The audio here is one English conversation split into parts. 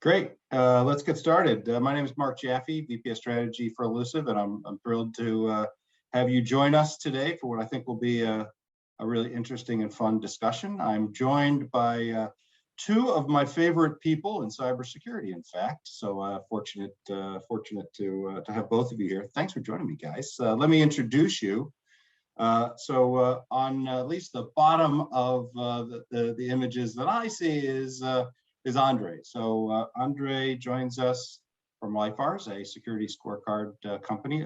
Great. Let's get started. My name is Mark Jaffe, VP of Strategy for Illusive, and I'm thrilled to have you join us today for what I think will be a really interesting and fun discussion. I'm joined by two of my favorite people in cybersecurity, in fact. So fortunate to have both of you here. Thanks for joining me, guys. Let me introduce you. On at least the bottom of the images that I see is Ondrej. So Ondrej joins us from LIFARS, a security scorecard company.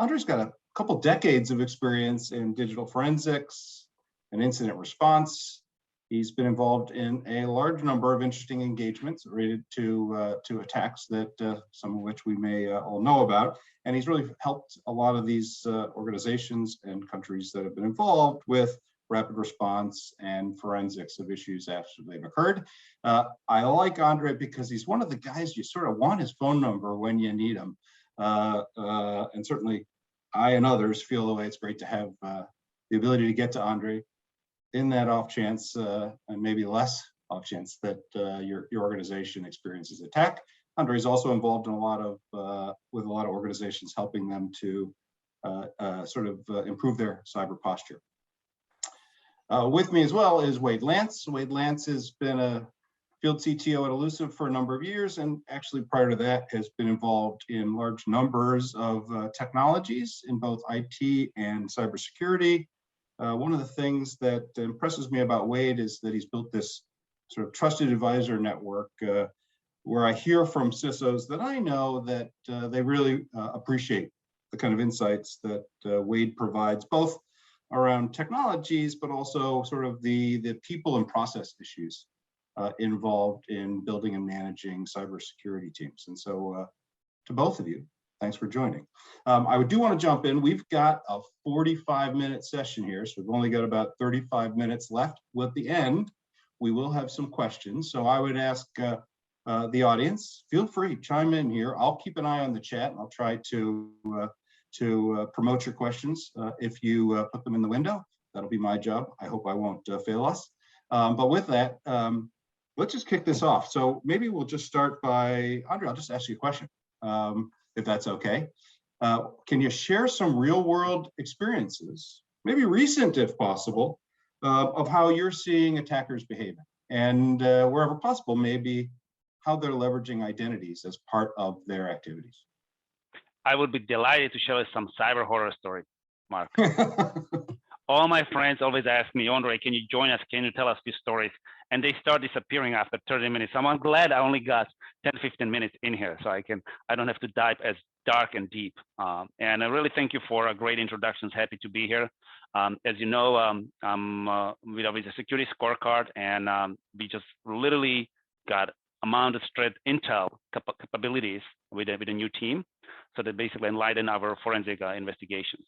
Ondrej's got a couple decades of experience in digital forensics and incident response. He's been involved in a large number of interesting engagements related to attacks that some of which we may all know about. And he's really helped a lot of these organizations and countries that have been involved with rapid response and forensics of issues after they've occurred. I like Ondrej because he's one of the guys you sort of want his phone number when you need him. And certainly I and others feel the way it's great to have the ability to get to Ondrej in that off chance, and maybe less off chance that your organization experiences attack. Ondrej is also involved in with a lot of organizations, helping them to improve their cyber posture. With me as well is Wade Lance. Wade Lance has been a Field CTO at Illusive for a number of years, and actually prior to that has been involved in large numbers of technologies in both IT and cybersecurity. One of the things that impresses me about Wade is that he's built this sort of trusted advisor network where I hear from CISOs that I know that they really appreciate the kind of insights that Wade provides, both around technologies, but also sort of the people and process issues involved in building and managing cybersecurity teams. And so to both of you, thanks for joining. I do want to jump in. We've got a 45-minute session here, so we've only got about 35 minutes left. At the end, we will have some questions. So I would ask the audience, feel free, chime in here. I'll keep an eye on the chat, and I'll try to promote your questions. If you put them in the window, that'll be my job. I hope I won't fail us. But with that, let's just kick this off. So maybe we'll just start by, Ondrej, I'll just ask you a question, if that's okay. Can you share some real world experiences, maybe recent if possible, of how you're seeing attackers behaving? And wherever possible, maybe how they're leveraging identities as part of their activities. I would be delighted to show us some cyber horror story, Mark. All my friends always ask me, Ondrej, can you join us? Can you tell us these stories? And they start disappearing after 30 minutes. I'm glad I only got 10, 15 minutes in here, so I don't have to dive as dark and deep. And I really thank you for a great introductions. Happy to be here. As you know, I'm with the Security Scorecard, and we just literally got amount of straight intel capabilities with a new team, so they basically enlighten our forensic investigations.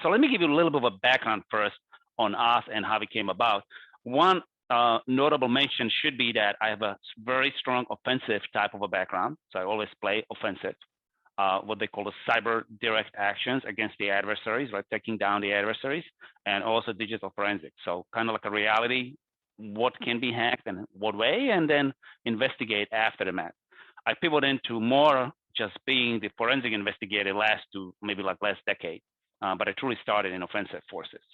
So let me give you a little bit of a background first on us and how we came about. One notable mention should be that I have a very strong offensive type of a background, so I always play offensive, what they call the cyber direct actions against the adversaries, right, taking down the adversaries, and also digital forensics. So kind of like a reality, what can be hacked and what way, and then investigate after the fact. I pivoted into more just being the forensic investigator last decade, but I truly started in offensive forces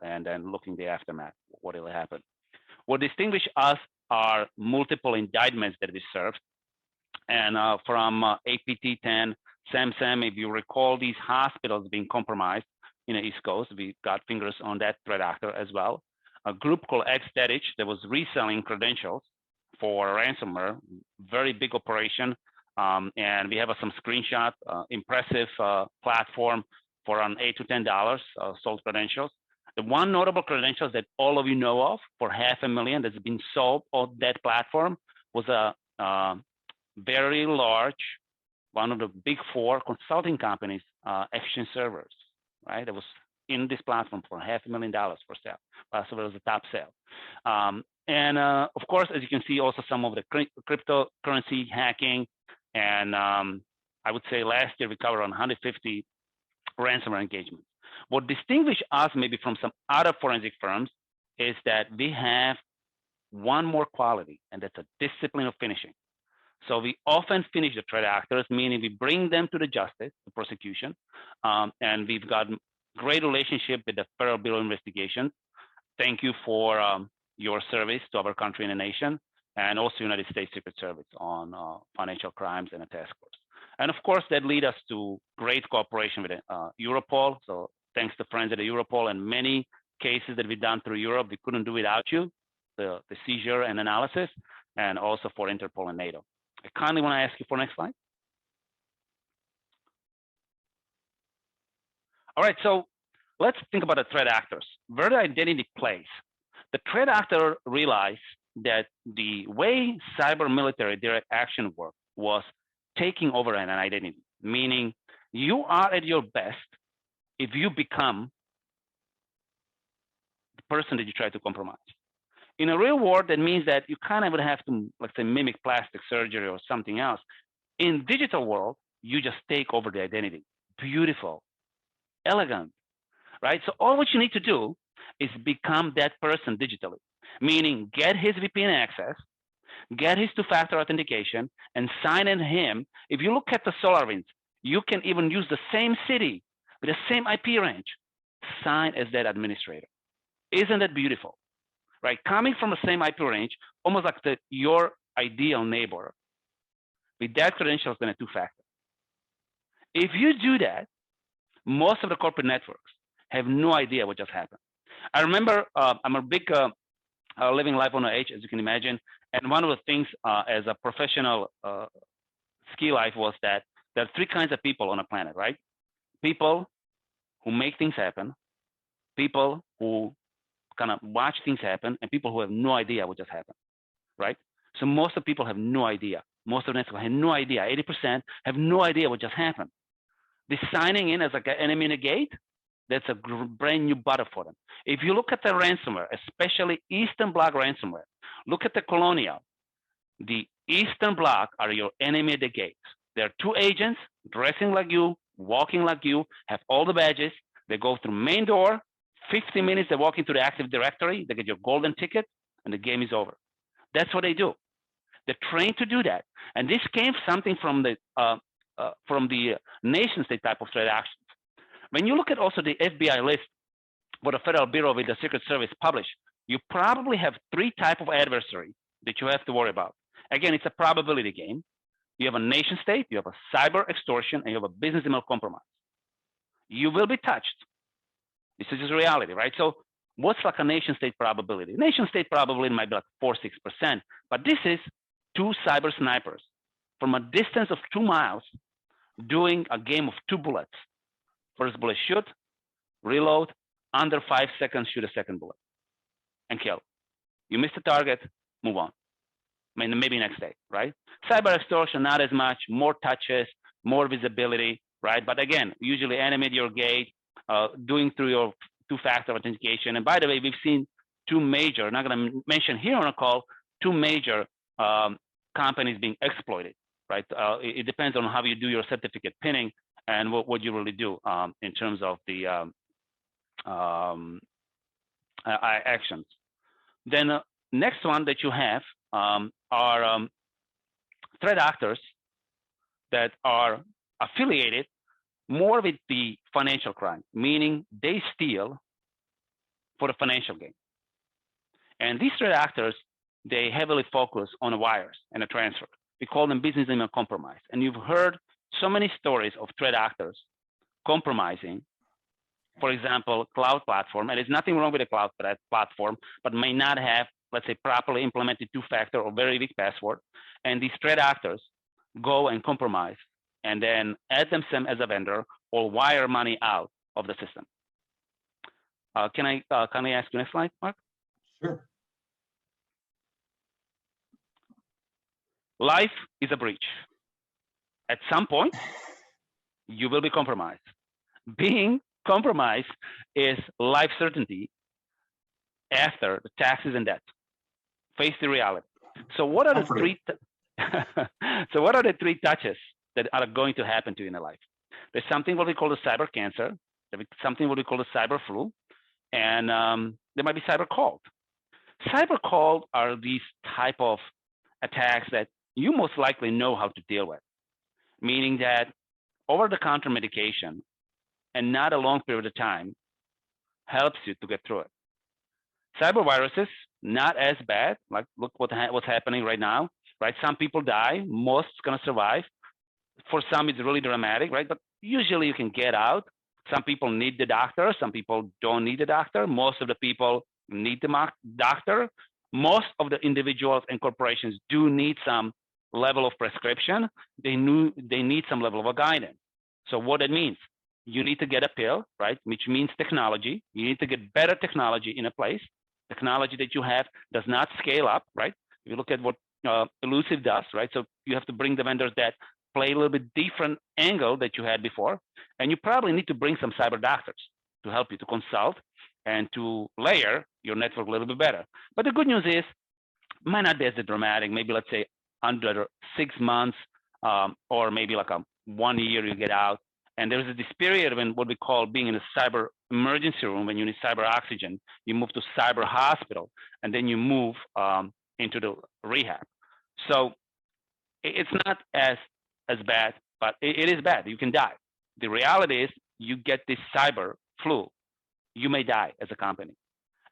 and then looking the aftermath, what will happen. What distinguishes us are multiple indictments that we served, and from APT-10, SAM, if you recall these hospitals being compromised in the East Coast, we got fingers on that threat actor as well. A group called Xstatich that was reselling credentials for ransomware, very big operation. And we have some screenshots, impressive platform for around $8 to $10 sold credentials. The one notable credentials that all of you know of for $500,000 that's been sold on that platform was a very large, one of the big four consulting companies, Action Servers, right? That was in this platform for $500,000 for sale. So it was a top sale. And of course, as you can see, also some of the cryptocurrency hacking. And I would say last year we covered on 150 ransomware engagements. What distinguishes us maybe from some other forensic firms is that we have one more quality, and that's a discipline of finishing. So we often finish the threat actors, meaning we bring them to the justice, the prosecution, and we've got great relationship with the Federal Bureau of Investigation. Thank you for your service to our country and the nation, and also United States Secret Service on financial crimes and a task force. And of course, that lead us to great cooperation with Europol. So thanks to friends at Europol and many cases that we've done through Europe, we couldn't do without you, the seizure and analysis, and also for Interpol and NATO. I kindly want to ask you for next slide. All right, so let's think about the threat actors. Where the identity plays. The threat actor realized that the way cyber military direct action worked was taking over an identity, meaning you are at your best if you become the person that you try to compromise. In a real world, that means that you kind of would have to, let's say, mimic plastic surgery or something else. In digital world, you just take over the identity. Beautiful, elegant, right? So all what you need to do is become that person digitally, meaning get his VPN access, get his two-factor authentication, and sign in him. If you look at the SolarWinds, you can even use the same city with the same IP range, sign as that administrator. Isn't that beautiful? Right, coming from the same IP range, almost like your ideal neighbor, with that credentials and a two-factor. If you do that, most of the corporate networks have no idea what just happened. I remember I'm a big living life on the edge, as you can imagine, and one of the things as a professional ski life was that there are three kinds of people on the planet, right? People who make things happen, people who kind of watch things happen, and people who have no idea what just happened, right? So most of the people have no idea. Most of the networks have no idea. 80% have no idea what just happened. This signing in as like an enemy in a gate, that's a brand new butter for them. If you look at the ransomware, especially Eastern Bloc ransomware, look at the Colonial. The Eastern Bloc are your enemy at the gates. There are two agents dressing like you, walking like you, have all the badges. They go through main door, 50 minutes, they walk into the Active Directory, they get your golden ticket, and the game is over. That's what they do. They're trained to do that. And this came something from the nation state type of threat actions. When you look at also the FBI list, what the Federal Bureau with the Secret Service published, you probably have three types of adversary that you have to worry about. Again, it's a probability game. You have a nation state, you have a cyber extortion, and you have a business email compromise. You will be touched. This is just reality, right? So what's like a nation state probability? Nation state probability might be like 4-6%, but this is two cyber snipers from a distance of 2 miles doing a game of 2 bullets. First bullet shoot, reload, under 5 seconds, shoot a second bullet and kill. You miss the target, move on. I mean, maybe next day, right? Cyber extortion, not as much, more touches, more visibility, right? But again, usually animate your gate, doing through your two-factor authentication. And by the way, we've seen two major, not going to mention here on a call, two major companies being exploited, right? It depends on how you do your certificate pinning and what you really do in terms of the actions. Then next one that you have are threat actors that are affiliated more with the financial crime, meaning they steal for the financial gain. And these threat actors, they heavily focus on the wires and the transfer. We call them business email compromise. And you've heard so many stories of threat actors compromising, for example, cloud platform. And there's nothing wrong with a cloud platform, but may not have, let's say, properly implemented two-factor or very weak password. And these threat actors go and compromise and then add themselves as a vendor or wire money out of the system. Can I ask you next slide, Mark? Sure. Life is a breach. At some point, you will be compromised. Being compromised is life certainty after the taxes and debt. Face the reality. So what are the three? So what are the three touches that are going to happen to you in your life? There's something what we call the cyber cancer. There's something what we call the cyber flu, and there might be cyber cold. Cyber calls are these type of attacks that you most likely know how to deal with, meaning that over-the-counter medication and not a long period of time helps you to get through it. Cyber viruses, not as bad. Like, look what's happening right now, right? Some people die, most gonna survive. For some, it's really dramatic, right? But usually you can get out. Some people need the doctor, some people don't need the doctor. Most of the people need the doctor. Most of the individuals and corporations do need some level of prescription. They need some level of a guidance. So what it means, you need to get a pill, right? Which means technology. You need to get better technology in a place. Technology that you have does not scale up, right? If you look at what Illusive does, right? So you have to bring the vendors that play a little bit different angle that you had before. And you probably need to bring some cyber doctors to help you to consult and to layer your network a little bit better. But the good news is, it might not be as dramatic. Maybe let's say under 6 months, or maybe like 1 year you get out. And there's this period when what we call being in a cyber emergency room, when you need cyber oxygen, you move to cyber hospital, and then you move into the rehab. So it's not as bad, but it is bad. You can die. The reality is you get this cyber flu, you may die as a company.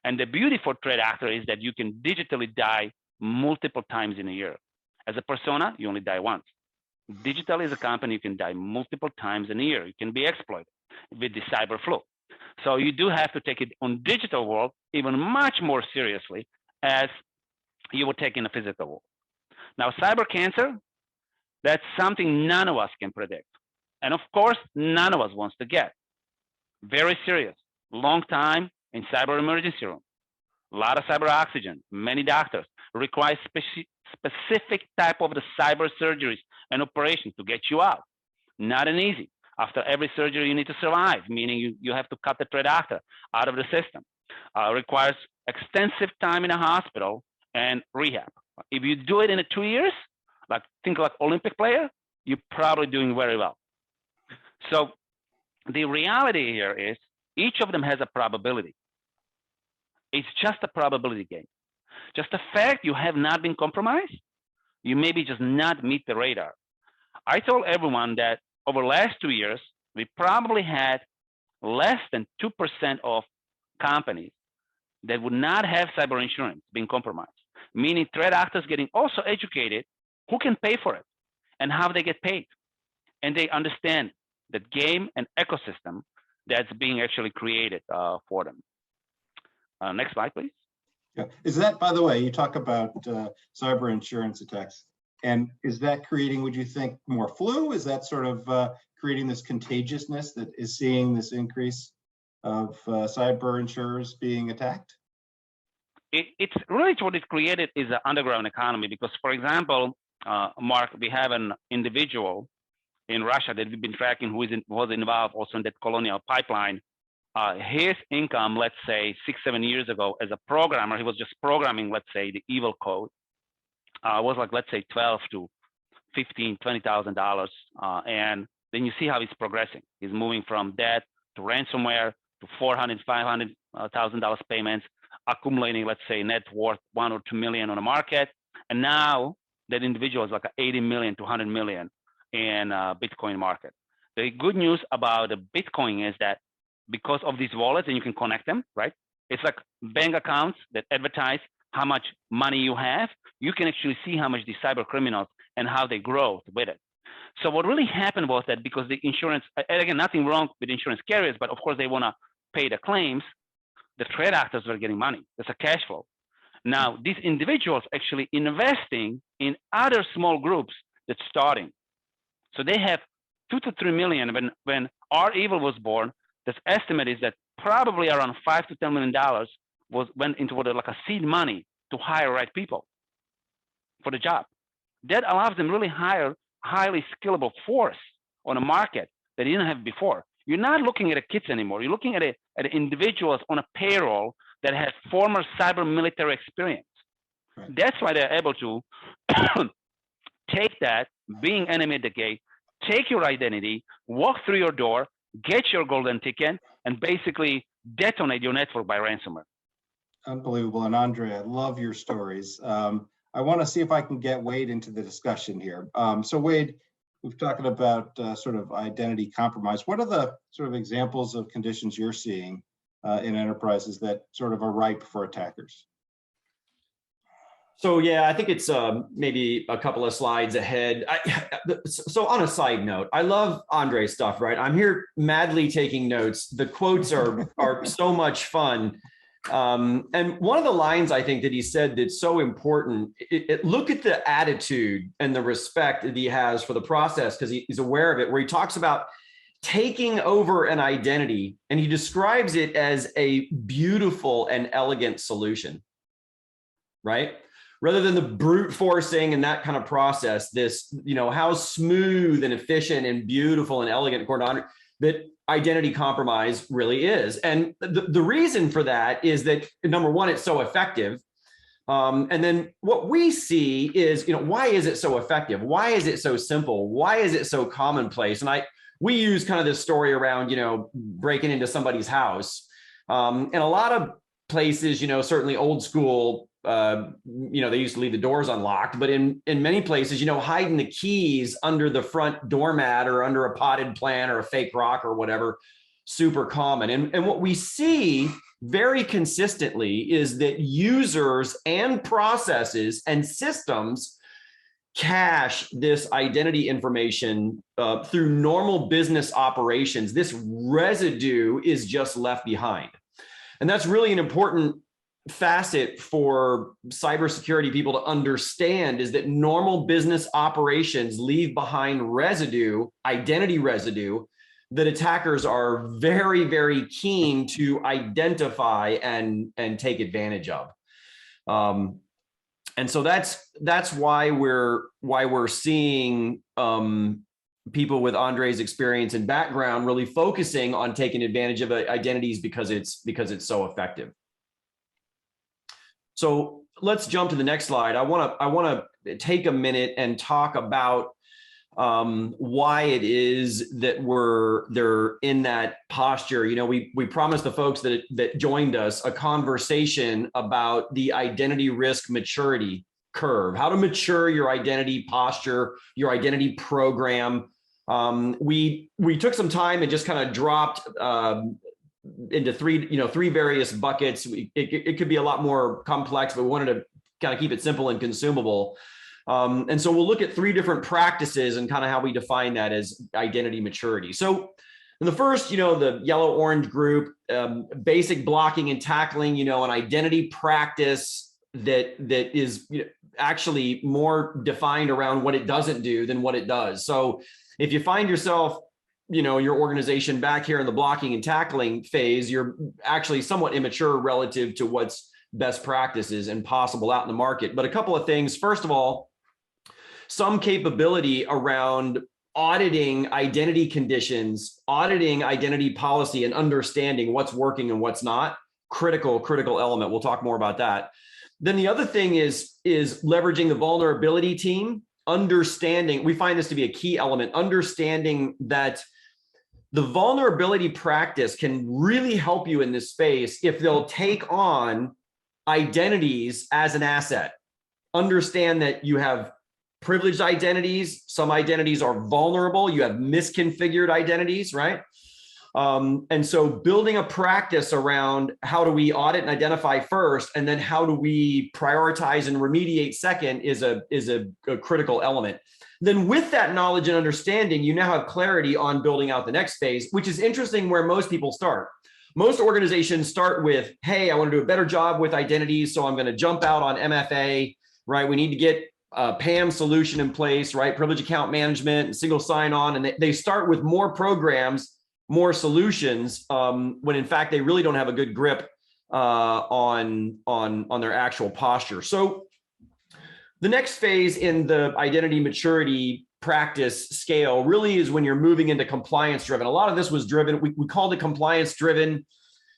And the beauty for threat actor is that you can digitally die multiple times in a year. As a persona, you only die once. Digitally as a company, you can die multiple times in a year. You can be exploited with the cyber flu. So you do have to take it on digital world even much more seriously as you would take in a physical world. Now, cyber cancer, that's something none of us can predict. And of course, none of us wants to get. Very serious, long time in cyber emergency room, a lot of cyber oxygen, many doctors, require specific type of the cyber surgeries and operations to get you out. Not an easy. After every surgery, you need to survive, meaning you have to cut the threat actor out of the system. Requires extensive time in a hospital and rehab. If you do it in 2 years, think like Olympic player, you're probably doing very well. So the reality here is each of them has a probability. It's just a probability game. Just the fact you have not been compromised, you maybe just not meet the radar. I told everyone that over the last 2 years, we probably had less than 2% of companies that would not have cyber insurance being compromised, meaning threat actors getting also educated who can pay for it and how they get paid. And they understand the game and ecosystem that's being actually created for them. Next slide, please. Yeah. Is that, by the way, you talk about cyber insurance attacks, and is that creating, would you think, more flu? Is that sort of creating this contagiousness that is seeing this increase of cyber insurers being attacked? It's really what it created is an underground economy because, for example, Mark, we have an individual in Russia that we've been tracking who was involved also in that colonial pipeline. His income, let's say 6-7 years ago as a programmer, he was just programming, let's say, the evil code, was like, let's say, $12 to $15, $20,000. And then you see how he's progressing. He's moving from that to ransomware to $400,000, $500,000 payments, accumulating, let's say, net worth 1 or 2 million on the market. And now that individual is like 80 million to 100 million in Bitcoin market. The good news about the Bitcoin is that because of these wallets, and you can connect them, right? It's like bank accounts that advertise how much money you have. You can actually see how much the cyber criminals and how they grow with it. So what really happened was that because the insurance, and again, nothing wrong with insurance carriers, but of course they want to pay the claims, the threat actors were getting money. There's a cash flow. Now, these individuals actually investing in other small groups that's starting. So they have 2 to 3 million. When our evil was born, the estimate is that probably around $5 to $10 million went into like a seed money to hire right people for the job. That allows them really hire highly scalable force on a market that they didn't have before. You're not looking at the kids anymore. You're looking at individuals on a payroll that have former cyber military experience. Right. That's why they're able to take that, being enemy at the gate, take your identity, walk through your door, get your golden ticket, and basically detonate your network by ransomware. Unbelievable. And Andre, I love your stories. I want to see if I can get Wade into the discussion here. So Wade, we've talked about sort of identity compromise. What are the sort of examples of conditions you're seeing in enterprises that sort of are ripe for attackers? So yeah, I think it's maybe a couple of slides ahead. So on a side note, I love Ondrej's stuff, right? I'm here madly taking notes. The quotes are so much fun. And one of the lines I think that he said that's so important, look at the attitude and the respect that he has for the process, because he's aware of it, where he talks about taking over an identity, and he describes it as a beautiful and elegant solution, right? Rather than the brute forcing and that kind of process, this, how smooth and efficient and beautiful and elegant, according to Ondrej, that identity compromise really is. And the reason for that is that, number one, it's so effective. And then what we see is, why is it so effective? Why is it so simple? Why is it so commonplace? And we use kind of this story around, breaking into somebody's house. And a lot of places, certainly old school, they used to leave the doors unlocked, but in many places, hiding the keys under the front doormat or under a potted plant or a fake rock or whatever, super common. And what we see very consistently is that users and processes and systems cache this identity information through normal business operations. This residue is just left behind. And that's really an important facet for cybersecurity people to understand, is that normal business operations leave behind residue, identity residue, that attackers are very, very keen to identify and take advantage of. And so that's why we're seeing people with Ondrej's experience and background really focusing on taking advantage of identities because it's so effective. So let's jump to the next slide. I want to take a minute and talk about why it is that they're in that posture. We promised the folks that joined us a conversation about the identity risk maturity curve, how to mature your identity posture, your identity program. We took some time and just kind of dropped into three various buckets. It could be a lot more complex, but we wanted to kind of keep it simple and consumable. And so we'll look at three different practices and kind of how we define that as identity maturity. So in the first, the yellow-orange group, basic blocking and tackling, an identity practice that is actually more defined around what it doesn't do than what it does. So if you find yourself, your organization back here in the blocking and tackling phase, you're actually somewhat immature relative to what's best practices and possible out in the market. But a couple of things. First of all, some capability around auditing identity conditions, auditing identity policy, and understanding what's working and what's not. Critical element. We'll talk more about that. Then the other thing is leveraging the vulnerability team, understanding, we find this to be a key element, understanding that the vulnerability practice can really help you in this space if they'll take on identities as an asset. Understand that you have privileged identities. Some identities are vulnerable. You have misconfigured identities, right? And so building a practice around how do we audit and identify first, and then how do we prioritize and remediate second is a critical element. Then with that knowledge and understanding, you now have clarity on building out the next phase, which is interesting where most people start. Most organizations start with, hey, I want to do a better job with identities, so I'm going to jump out on MFA, right? We need to get a PAM solution in place, right? Privilege account management and single sign-on, and they start with more programs, more solutions, when in fact they really don't have a good grip on their actual posture. So the next phase in the identity maturity practice scale really is when you're moving into compliance driven. A lot of this was driven, we called it compliance driven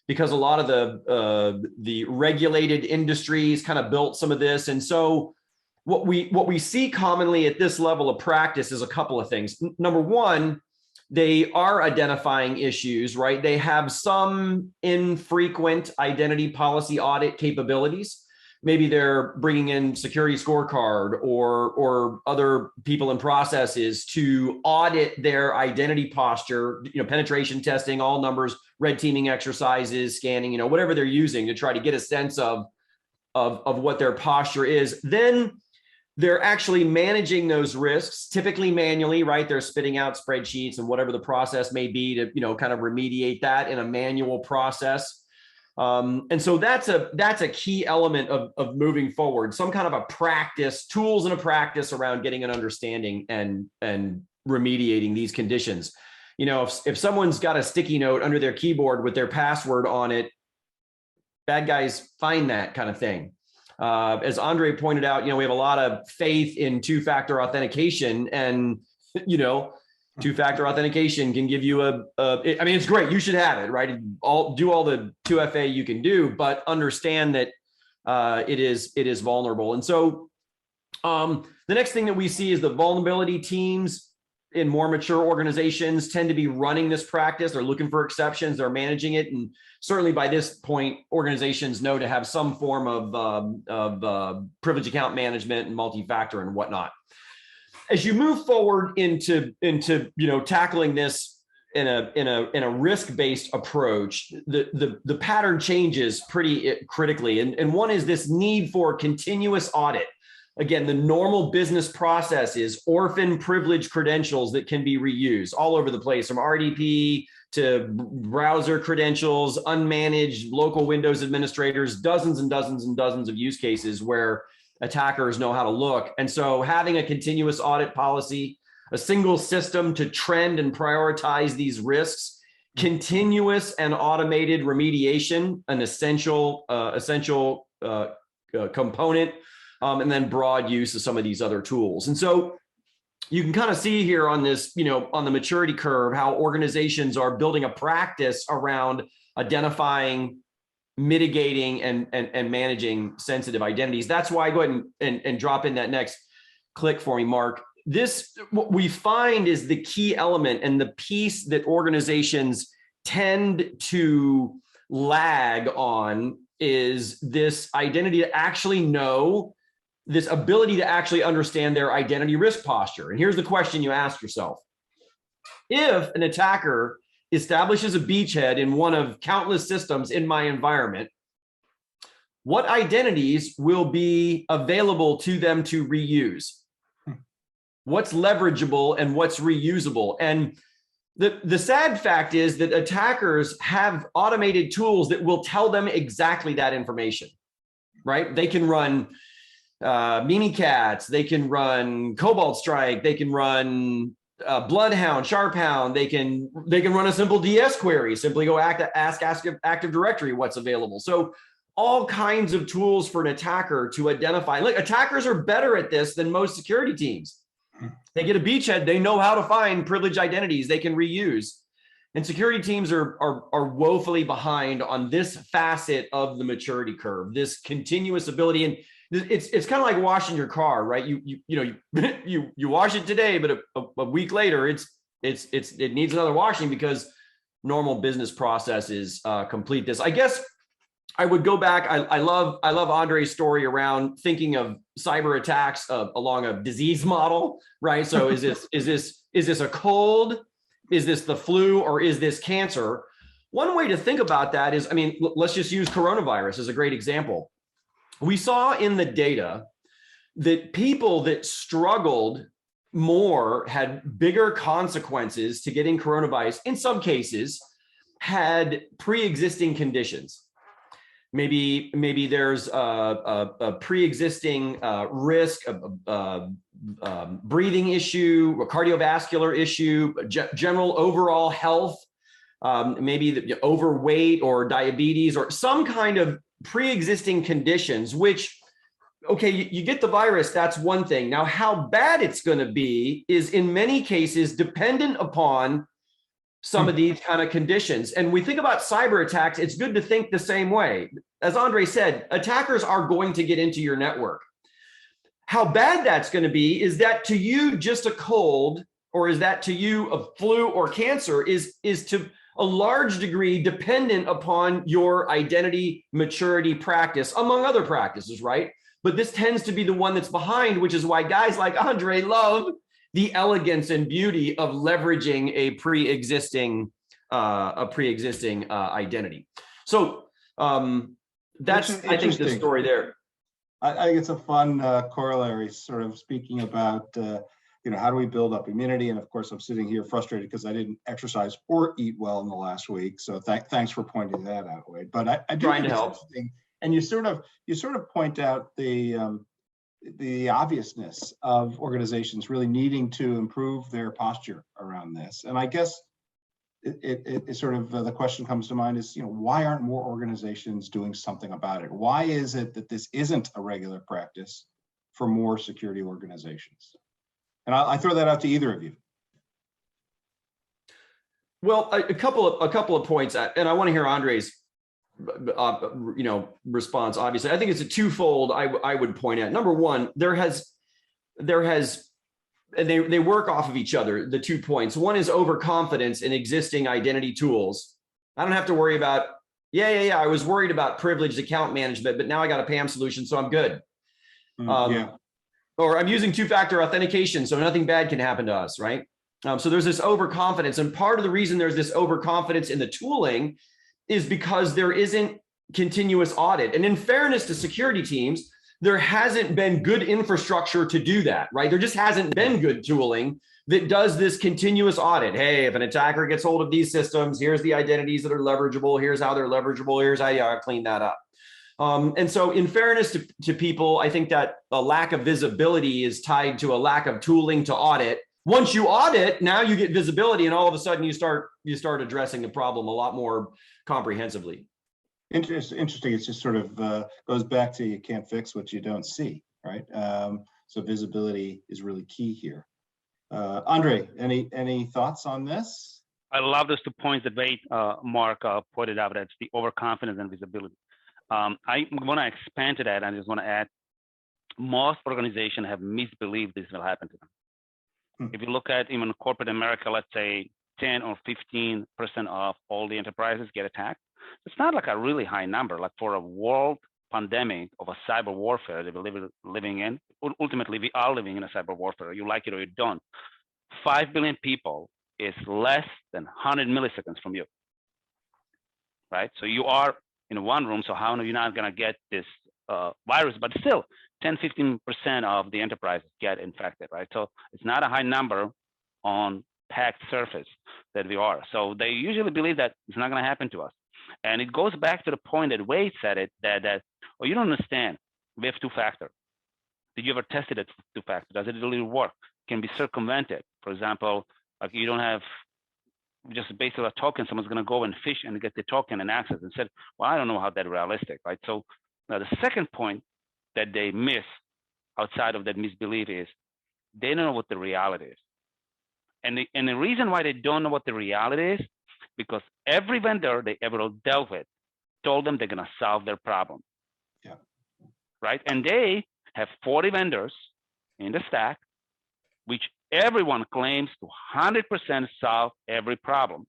because a lot of the regulated industries kind of built some of this. And so what we see commonly at this level of practice is a couple of things. Number one, They are identifying issues, right? They have some infrequent identity policy audit capabilities. Maybe they're bringing in SecurityScorecard or other people and processes to audit their identity posture, penetration testing, all numbers, red teaming exercises, scanning, whatever they're using to try to get a sense of what their posture is. Then they're actually managing those risks, typically manually, right? They're spitting out spreadsheets and whatever the process may be to, kind of remediate that in a manual process. And so that's a key element of moving forward, some kind of a practice, tools and a practice around getting an understanding and remediating these conditions. If someone's got a sticky note under their keyboard with their password on it, bad guys find that kind of thing. As Ondrej pointed out, we have a lot of faith in two-factor authentication, and two-factor authentication can give you it's great. You should have it, right? Do all the 2FA you can do, but understand that it is vulnerable. And so the next thing that we see is the vulnerability teams in more mature organizations tend to be running this practice. They're looking for exceptions. They're managing it. And certainly by this point, organizations know to have some form of privilege account management and multi-factor and whatnot. As you move forward into tackling this in a risk-based approach, the pattern changes pretty critically. And one is this need for continuous audit. Again, the normal business process is orphan privilege credentials that can be reused all over the place, from RDP to browser credentials, unmanaged local Windows administrators, dozens and dozens and dozens of use cases where attackers know how to look. And so having a continuous audit policy, a single system to trend and prioritize these risks, continuous and automated remediation, an essential component, and then broad use of some of these other tools. And so you can kind of see here on this, on the maturity curve, how organizations are building a practice around identifying, mitigating, and managing sensitive identities. That's why I go ahead and drop in that next click for me, Mark. What we find is the key element and the piece that organizations tend to lag on is this identity to actually know, this ability to actually understand their identity risk posture. And here's the question you ask yourself. If an attacker establishes a beachhead in one of countless systems in my environment, what identities will be available to them to reuse? What's leverageable and what's reusable? And the sad fact is that attackers have automated tools that will tell them exactly that information, right? They can run Mimikatz, they can run Cobalt Strike, they can run Bloodhound, Sharphound, they can run a simple DS query, simply go ask Active Directory what's available. So all kinds of tools for an attacker to identify. Look, attackers are better at this than most security teams. They get a beachhead, they know how to find privileged identities they can reuse. And security teams are woefully behind on this facet of the maturity curve, this continuous ability. And it's kind of like washing your car, right? You wash it today, but a week later it needs another washing because normal business processes complete this. I guess I would go back. I love Ondrej's story around thinking of cyber attacks along a disease model, right? So is this a cold? Is this the flu, or is this cancer? One way to think about that is, let's just use coronavirus as a great example. We saw in the data that people that struggled more had bigger consequences to getting coronavirus. In some cases, had pre-existing conditions. Maybe there's a pre-existing risk, breathing issue, a cardiovascular issue, general overall health, maybe the overweight or diabetes or some kind of pre-existing conditions, which, okay, you get the virus, that's one thing. Now, how bad it's going to be is in many cases dependent upon some of these kind of conditions. And we think about cyber attacks, it's good to think the same way. As Ondrej said, attackers are going to get into your network. How bad that's going to be is that to you, just a cold or is that to you a flu or cancer, is to a large degree dependent upon your identity maturity practice, among other practices, right? But this tends to be the one that's behind, which is why guys like Ondrej love the elegance and beauty of leveraging a pre-existing identity. So that's, I think, the story there. I think it's a fun corollary, sort of speaking about, how do we build up immunity? And of course, I'm sitting here frustrated because I didn't exercise or eat well in the last week. So thanks for pointing that out, Wade. But I do think it's interesting. And you sort of point out the obviousness of organizations really needing to improve their posture around this. And I guess it sort of the question comes to mind is, why aren't more organizations doing something about it? Why is it that this isn't a regular practice for more security organizations? And I throw that out to either of you. Well, a couple of points, and I want to hear Ondrej's response. Obviously, I think it's a twofold. I would point out. Number one, there has, and they work off of each other. The 2 points. One is overconfidence in existing identity tools. I don't have to worry about. Yeah. I was worried about privileged account management, but now I got a PAM solution, so I'm good. Or I'm using two-factor authentication, so nothing bad can happen to us, right? So there's this overconfidence, and part of the reason there's this overconfidence in the tooling is because there isn't continuous audit. And in fairness to security teams, there hasn't been good infrastructure to do that, right? There just hasn't been good tooling that does this continuous audit. Hey, if an attacker gets hold of these systems, here's the identities that are leverageable, here's how they're leverageable, here's how you clean that up. And so in fairness to people, I think that a lack of visibility is tied to a lack of tooling to audit. Once you audit, now you get visibility, and all of a sudden you start addressing the problem a lot more comprehensively. Interesting. It's just sort of goes back to you can't fix what you don't see, right? So visibility is really key here. Ondrej, any thoughts on this? I love those 2 points that Wade, Mark pointed out. That's the overconfidence and visibility. I want to expand to that. I just want to add, most organizations have misbelieved this will happen to them. If you look at even corporate America, let's say 10 or 15% of all the enterprises get attacked. It's not like a really high number. Like for a world pandemic of a cyber warfare that we're living in, ultimately we are living in a cyber warfare. You like it or you don't. 5 billion people is less than 100 milliseconds from you, right? So you are in one room, so how are you not going to get this virus? But still, 10-15% of the enterprises get infected, right? So it's not a high number on packed surface that we are. So they usually believe that it's not going to happen to us. And it goes back to the point that Wade said it, that you don't understand. We have two-factor. Did you ever test it at two-factor? Does it really work? Can be circumvented. For example, like you don't have just based on a token, someone's going to go and fish and get the token and access and said, well, I don't know how that's realistic, right? So now the second point that they miss outside of that misbelief is they don't know what the reality is. And the reason why they don't know what the reality is, because every vendor they ever dealt with told them they're going to solve their problem. Yeah. Right? And they have 40 vendors in the stack, which everyone claims to 100% solve every problem.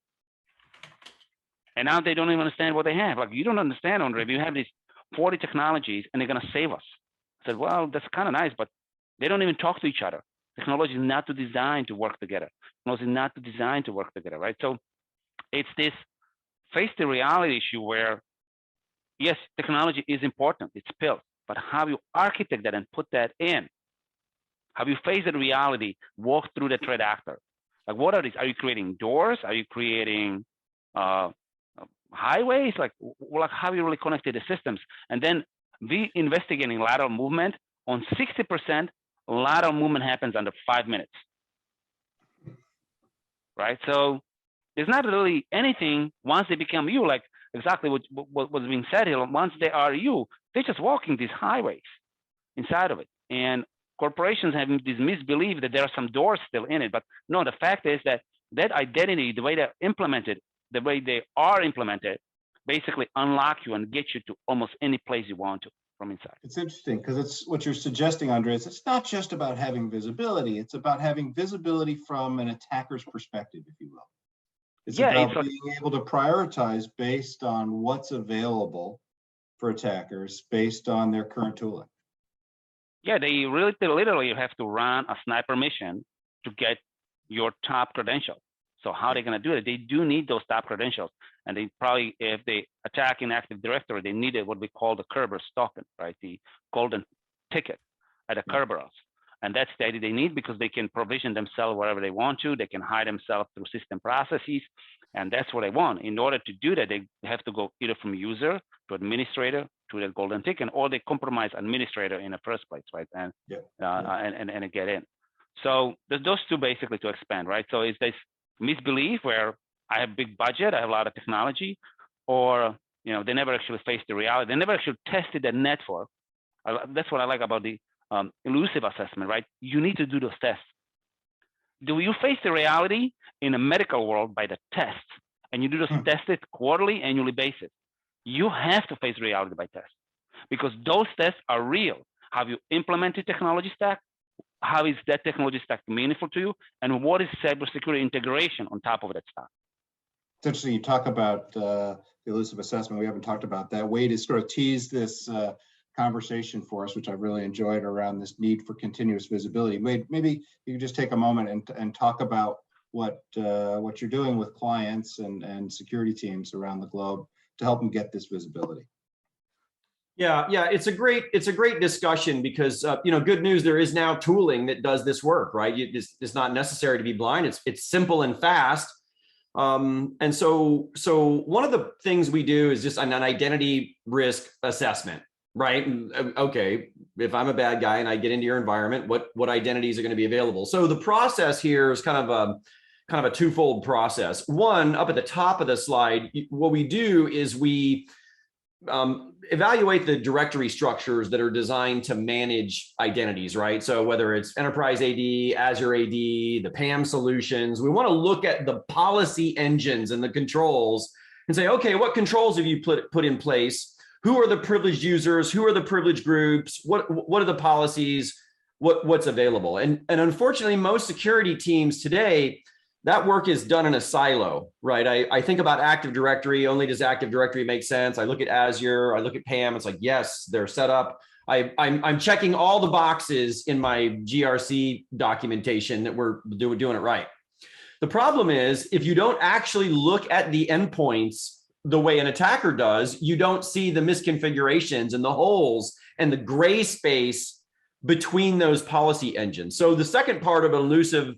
And now they don't even understand what they have. Like, you don't understand, Ondrej, you have these 40 technologies and they're going to save us. I said, well, that's kind of nice, but they don't even talk to each other. Technology is not designed to work together. Technology is not designed to work together, right? So it's this face the reality issue where, yes, technology is important, it's built, but how you architect that and put that in, how you face the reality, walk through the threat actor. Like, what are these? Are you creating doors? Are you creating highways? Like how you really connected the systems? And then we investigating lateral movement. On 60%, lateral movement happens under 5 minutes, right? So there's not really anything once they become you, like exactly what was being said here. Once they are you, they're just walking these highways inside of it. And corporations have this misbelief that there are some doors still in it. But no, the fact is that that identity, the way they're implemented, the way they are implemented, basically unlock you and get you to almost any place you want to. from inside. It's interesting because it's what you're suggesting, Andres. It's not just about having visibility. It's about having visibility from an attacker's perspective, if you will. It's about being able to prioritize based on what's available for attackers based on their current tooling. Yeah, they really literally have to run a sniper mission to get your top credentials. So how are they going to do it? They do need those top credentials. And they probably, if they attack in Active Directory, they needed what we call the Kerberos token, right? The golden ticket at a Kerberos. And that's the idea they need because they can provision themselves wherever they want to. They can hide themselves through system processes. And that's what they want. In order to do that, they have to go either from user to administrator to the golden ticket, or they compromise administrator in the first place, right? And and get in. So there's those two basically to expand, right? So it's this misbelief where I have big budget, I have a lot of technology, or they never actually face the reality. They never actually tested the network. That's what I like about the Illusive assessment, right? You need to do those tests. Do you face the reality in a medical world by the tests? And you do those tests quarterly, annually basis. You have to face reality by tests because those tests are real. Have you implemented technology stack? How is that technology stack meaningful to you? And what is cybersecurity integration on top of that stack? It's interesting you talk about the Illusive assessment. We haven't talked about that. Wade has sort of teased this conversation for us, which I really enjoyed, around this need for continuous visibility. Wade, maybe you could just take a moment and talk about what you're doing with clients and security teams around the globe to help them get this visibility. Yeah, it's a great discussion because good news, there is now tooling that does this work, right? It's not necessary to be blind. It's simple and fast. And so one of the things we do is just an identity risk assessment, right? Okay, if I'm a bad guy and I get into your environment, what identities are going to be available? So the process here is kind of a twofold process. One, up at the top of the slide, what we do is we evaluate the directory structures that are designed to manage identities, right? So whether it's Enterprise AD, Azure AD, the PAM solutions, we want to look at the policy engines and the controls and say, okay, what controls have you put in place? Who are the privileged users? Who are the privileged groups? What are the policies? What's available? And unfortunately, most security teams today, that work is done in a silo, right? I think about Active Directory. Only does Active Directory make sense? I look at Azure. I look at PAM. It's like, yes, they're set up. I'm checking all the boxes in my GRC documentation that we're doing it right. The problem is, if you don't actually look at the endpoints the way an attacker does, you don't see the misconfigurations and the holes and the gray space between those policy engines. So the second part of an Illusive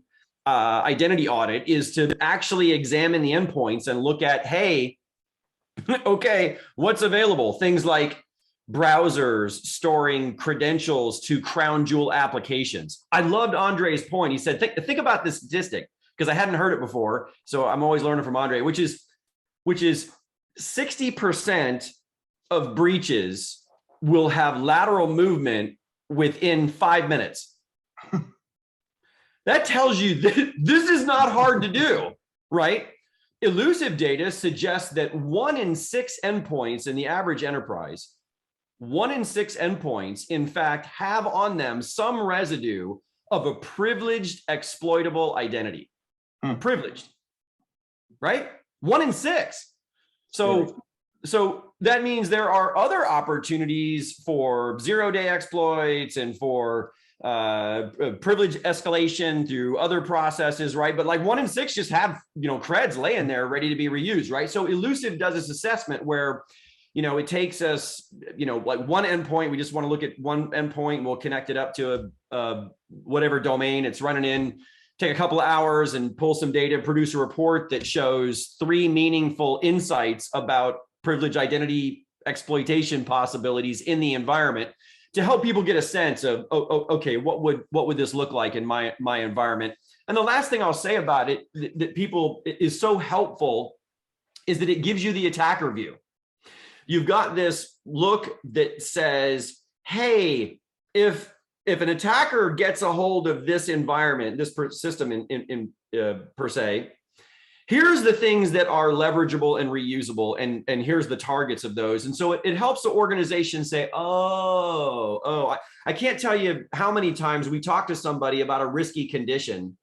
identity audit is to actually examine the endpoints and look at, hey, okay, what's available? Things like browsers storing credentials to crown jewel applications. I loved Ondrej's point. He said, think about this statistic, because I hadn't heard it before. So I'm always learning from Ondrej, which is 60% of breaches will have lateral movement within 5 minutes. That tells you that this is not hard to do, right? Illusive data suggests that 1 in 6 endpoints in the average enterprise, 1 in 6 endpoints, in fact, have on them some residue of a privileged exploitable identity. Privileged, right? 1 in 6. So that means there are other opportunities for zero-day exploits and for privilege escalation through other processes, right? But like 1 in 6 just have, creds laying there ready to be reused, right? So Illusive does this assessment where, it takes us, like one endpoint, we just want to look at one endpoint, we'll connect it up to a whatever domain it's running in, take a couple of hours and pull some data, produce a report that shows 3 meaningful insights about privilege identity exploitation possibilities in the environment, to help people get a sense of, okay, what would this look like in my environment? And the last thing I'll say about it that people is so helpful is that it gives you the attacker view. You've got this look that says, hey, if an attacker gets a hold of this environment, this system per se, here's the things that are leverageable and reusable, and here's the targets of those. And so it helps the organization say, I can't tell you how many times we talk to somebody about a risky condition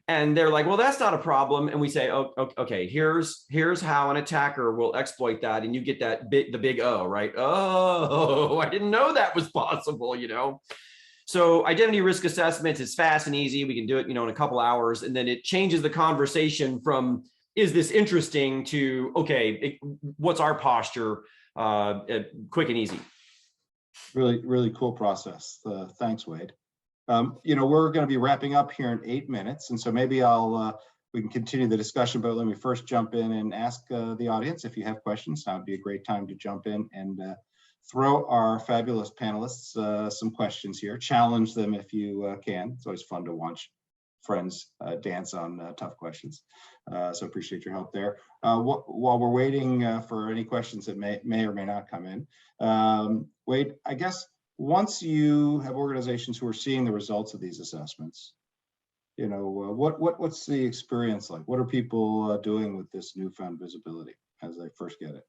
and they're like, well, that's not a problem. And we say, oh, okay, here's how an attacker will exploit that. And you get the big O, right? Oh, I didn't know that was possible, you know? So identity risk assessment is fast and easy. We can do it, in a couple hours. And then it changes the conversation from, is this interesting, to, okay, what's our posture? Quick and easy. Really, really cool process. Thanks, Wade. We're going to be wrapping up here in 8 minutes. And so maybe we can continue the discussion, but let me first jump in and ask the audience if you have questions. Now would be a great time to jump in and throw our fabulous panelists some questions here. Challenge them if you can. It's always fun to watch friends dance on tough questions. So appreciate your help there. While we're waiting for any questions that may or may not come in, Wade, I guess once you have organizations who are seeing the results of these assessments, what's the experience like? What are people doing with this newfound visibility as they first get it?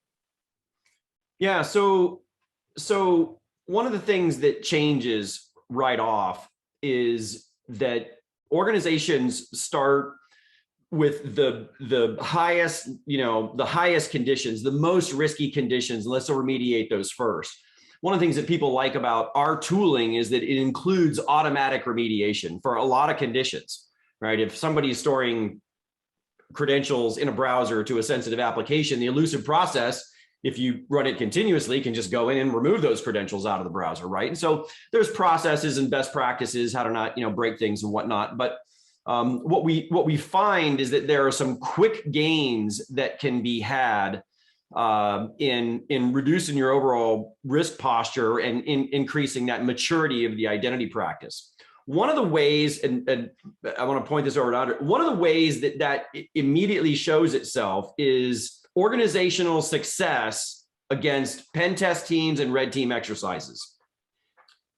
Yeah, so one of the things that changes right off is that organizations start with the highest, the highest conditions, the most risky conditions, and let's remediate those first. One of the things that people like about our tooling is that it includes automatic remediation for a lot of conditions, right? If somebody is storing credentials in a browser to a sensitive application, the Illusive process, if you run it continuously, can just go in and remove those credentials out of the browser, right? And so there's processes and best practices, how to not, break things and whatnot. But what we find is that there are some quick gains that can be had in reducing your overall risk posture and in increasing that maturity of the identity practice. One of the ways, and I want to point this over to Ondrej, one of the ways that immediately shows itself is organizational success against pen test teams and red team exercises,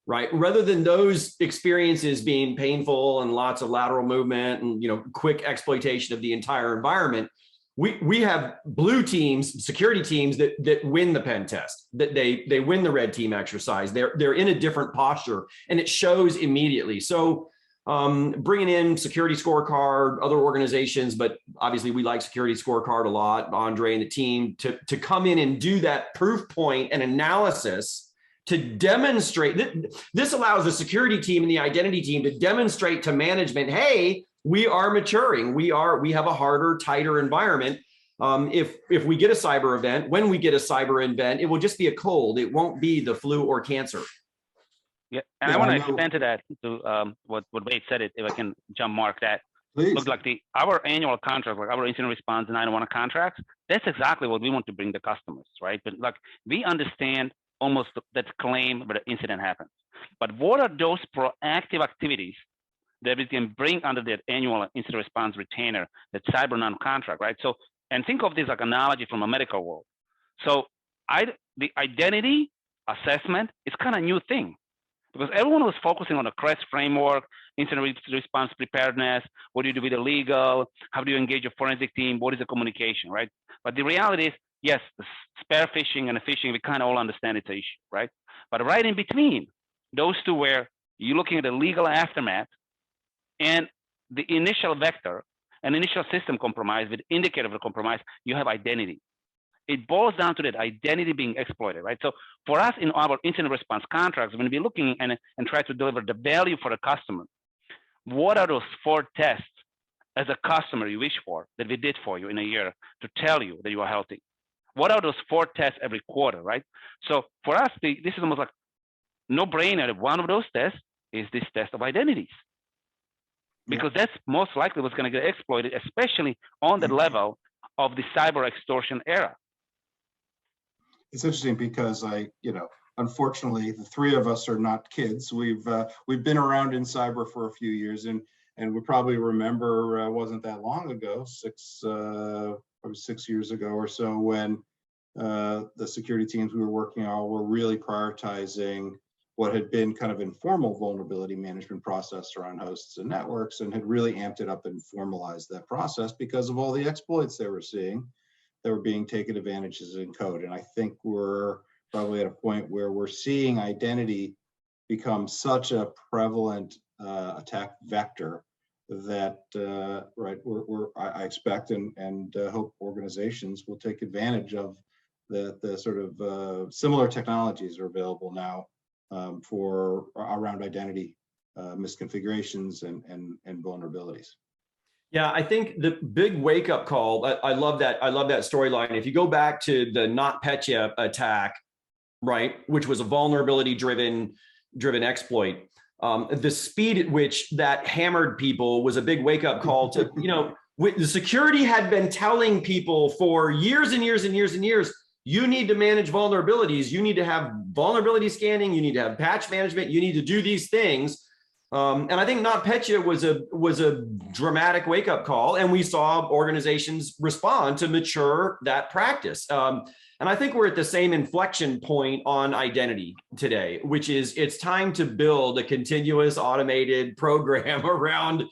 right? Rather than those experiences being painful and lots of lateral movement and quick exploitation of the entire environment, we have blue teams, security teams that win the pen test, that they win the red team exercise. They're in a different posture, and it shows immediately. So bringing in SecurityScorecard, other organizations, but obviously we like SecurityScorecard a lot, Ondrej and the team, to come in and do that proof point and analysis to demonstrate that this allows the security team and the identity team to demonstrate to management, hey, we are maturing. We have a harder, tighter environment. If we get a cyber event, when we get a cyber event, it will just be a cold. It won't be the flu or cancer. Yeah, and I want to expand to that, to what Wade said, if I can jump mark that. Please. Look, like our annual contract, like our incident response and 911 contracts, that's exactly what we want to bring the customers, right? But like we understand almost that claim where the incident happens. But what are those proactive activities that we can bring under that annual incident response retainer, that cyber non-contract, right? So, and think of this like analogy from a medical world. So the identity assessment is kind of a new thing because everyone was focusing on the CREST framework, incident response preparedness, what do you do with the legal, how do you engage a forensic team, what is the communication, right? But the reality is, yes, the spear phishing and the phishing, we kind of all understand it's an issue, right? But right in between those two, where you're looking at the legal aftermath and the initial vector, an initial system compromise with indicator of the compromise, you have identity. It boils down to that identity being exploited, right? So for us in our incident response contracts, when we're looking and try to deliver the value for the customer, what are those 4 tests as a customer you wish for that we did for you in a year to tell you that you are healthy? What are those 4 tests every quarter, right? So for us, this is almost like no brainer. One of those tests is this test of identities, because that's most likely what's going to get exploited, especially on the level of the cyber extortion era. It's interesting because unfortunately, the 3 of us are not kids. We've been around in cyber for a few years, and we probably remember wasn't that long ago, probably 6 years ago or so, when the security teams we were working on were really prioritizing what had been kind of informal vulnerability management process around hosts and networks, and had really amped it up and formalized that process because of all the exploits they were seeing that were being taken advantages in code. And I think we're probably at a point where we're seeing identity become such a prevalent attack vector that I expect and hope organizations will take advantage of the sort of similar technologies are available now for around identity misconfigurations and vulnerabilities. Yeah, I think the big wake up call, I love that. I love that storyline. If you go back to the NotPetya attack, right, which was a vulnerability driven exploit, the speed at which that hammered people was a big wake up call to, the security had been telling people for years and years and years and years, you need to manage vulnerabilities. You need to have vulnerability scanning. You need to have patch management. You need to do these things. And I think NotPetya was a dramatic wake up call, and we saw organizations respond to mature that practice. And I think we're at the same inflection point on identity today, which is it's time to build a continuous automated program around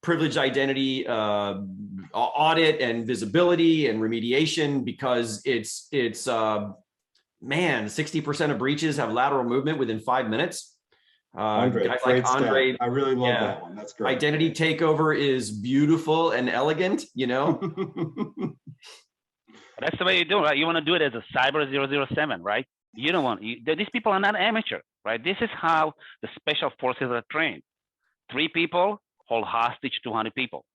privileged identity audit and visibility and remediation, because it's 60% of breaches have lateral movement within 5 minutes. Ondrej, guys like Ondrej, I really love that one. That's great. Identity takeover is beautiful and elegant, That's the way you do it, right? You want to do it as a cyber 007, right? You don't want, these people are not amateur, right? This is how the special forces are trained. 3 people hold hostage 200 people,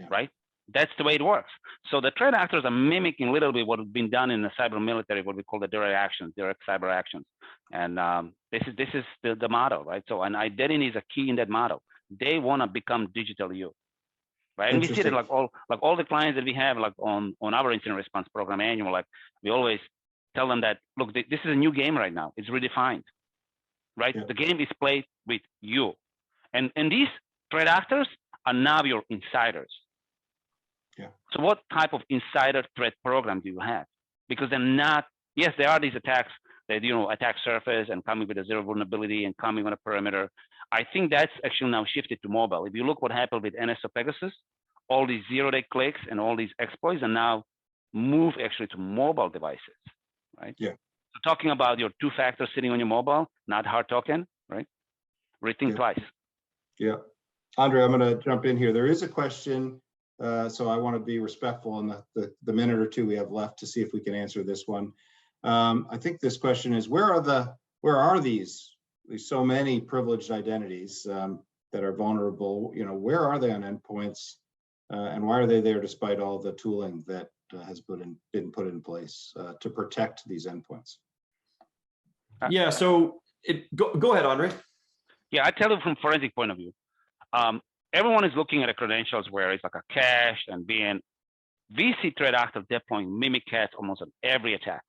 right? That's the way it works. So the threat actors are mimicking a little bit what has been done in the cyber military, what we call the direct cyber actions. And this is the model, right? So an identity is a key in that model. They want to become digital you, right? And we see that like all the clients that we have like on our incident response program annual, like we always tell them that, look, this is a new game right now. It's redefined, right? Yeah. The game is played with you. And these threat actors are now your insiders. Yeah. So what type of insider threat program do you have? Because they're not, yes, there are these attacks that, attack surface and coming with a zero vulnerability and coming on a perimeter. I think that's actually now shifted to mobile. If you look what happened with NSO Pegasus, all these zero-day clicks and all these exploits are now moved actually to mobile devices, right? Yeah. So talking about your 2-factor sitting on your mobile, not hard token, right? Rethink twice. Yeah. Ondrej, I'm going to jump in here. There is a question. So I want to be respectful in the minute or two we have left to see if we can answer this one. I think this question is, where are these so many privileged identities that are vulnerable? Where are they on endpoints, and why are they there despite all the tooling that has been put in place to protect these endpoints? Yeah. So go ahead, Ondrej. Yeah, I tell you from forensic point of view. Everyone is looking at the credentials where it's like a cache and being. We see threat actors deploying mimikatz almost on every attack.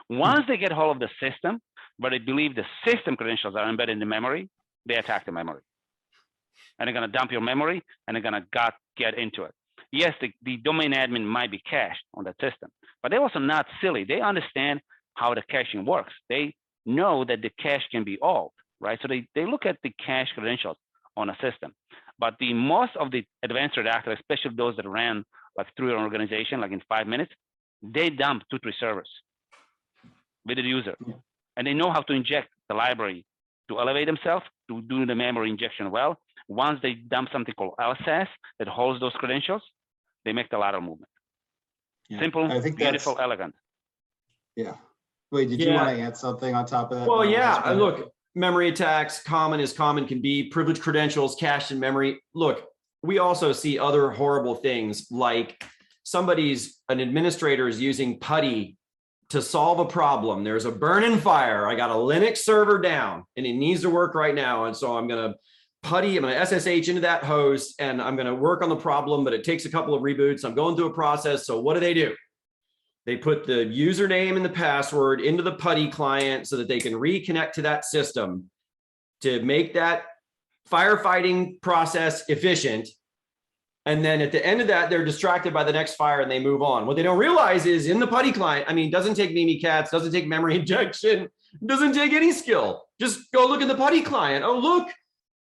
Once they get hold of the system, but they believe the system credentials are embedded in the memory, they attack the memory. And they're going to dump your memory and they're going to get into it. Yes, the domain admin might be cached on that system, but they're also not silly. They understand how the caching works. They know that the cache can be alt, right? So they look at the cache credentials on a system. But the most of the advanced threat actors, especially those that ran like through an organization, like in 5 minutes, they dump 2-3 servers with the user. Yeah. And they know how to inject the library to elevate themselves, to do the memory injection well. Once they dump something called LSAS that holds those credentials, they make the lateral movement. Yeah. Simple, beautiful, elegant. Yeah. Wait, did you want to add something on top of that? Well, yeah, look. Memory attacks, common as common can be, privileged credentials, cached in memory. Look, we also see other horrible things like an administrator is using putty to solve a problem. There's a burning fire. I got a Linux server down and it needs to work right now. And so I'm going to SSH into that host and I'm going to work on the problem, but it takes a couple of reboots. I'm going through a process. So what do? They put the username and the password into the putty client so that they can reconnect to that system to make that firefighting process efficient. And then at the end of that, they're distracted by the next fire and they move on. What they don't realize is in the putty client, I mean, it doesn't take Mimikatz, doesn't take memory injection, doesn't take any skill. Just go look at the putty client. Oh, look,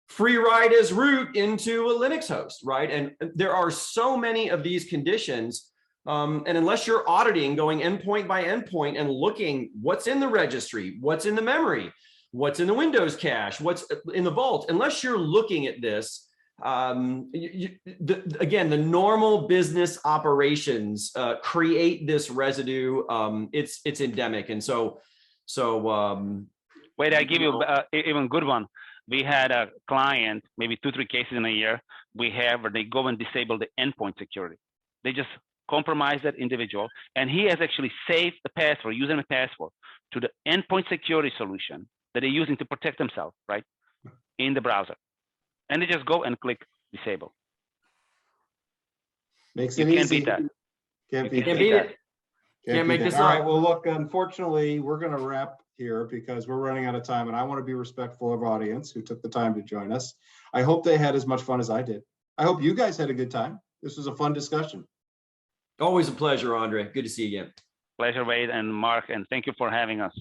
free ride as root into a Linux host, right? And there are so many of these conditions. And unless you're auditing, going endpoint by endpoint and looking what's in the registry, what's in the memory, what's in the Windows cache, what's in the vault, unless you're looking at this, again, the normal business operations create this residue. It's endemic, and so. Wait, I give you even good one. We had a client, maybe 2-3 cases in a year. We have where they go and disable the endpoint security. They just compromise that individual, and he has actually saved the password, using the password, to the endpoint security solution that they're using to protect themselves, right, in the browser. And they just go and click disable. Makes it You easy. can't beat that. Can't You beat can't that. Can't make this All right. up. Well, look, unfortunately, we're going to wrap here because we're running out of time, and I want to be respectful of our audience who took the time to join us. I hope they had as much fun as I did. I hope you guys had a good time. This was a fun discussion. Always a pleasure, Ondrej. Good to see you again. Pleasure, Wade and Mark, and thank you for having us.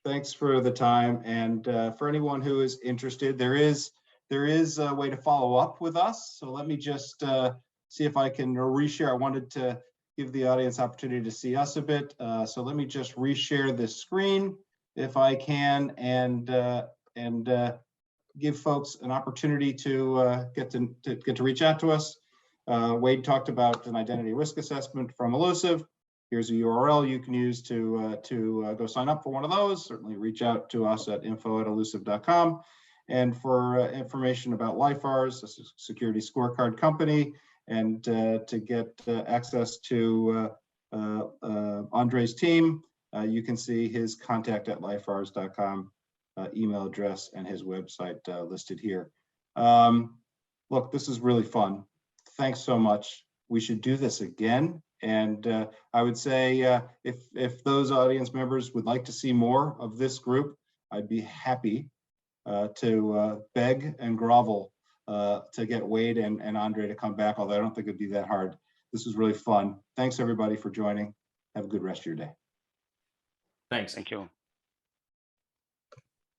Thanks for the time, and for anyone who is interested, there is a way to follow up with us. So let me just see if I can reshare. I wanted to give the audience opportunity to see us a bit. So let me just reshare this screen if I can, and give folks an opportunity to get to reach out to us. Wade talked about an identity risk assessment from Illusive. Here's a URL you can use to go sign up for one of those. Certainly reach out to us at info@illusive.com. And for information about LIFARS, a security scorecard company, and to get access to Ondrej's team, you can see his contact@lifars.com email address and his website listed here. Look, this is really fun. Thanks so much. We should do this again. And I would say if those audience members would like to see more of this group, I'd be happy to beg and grovel to get Wade and Ondrej to come back, although I don't think it'd be that hard. This was really fun. Thanks everybody for joining. Have a good rest of your day. Thanks. Thank you.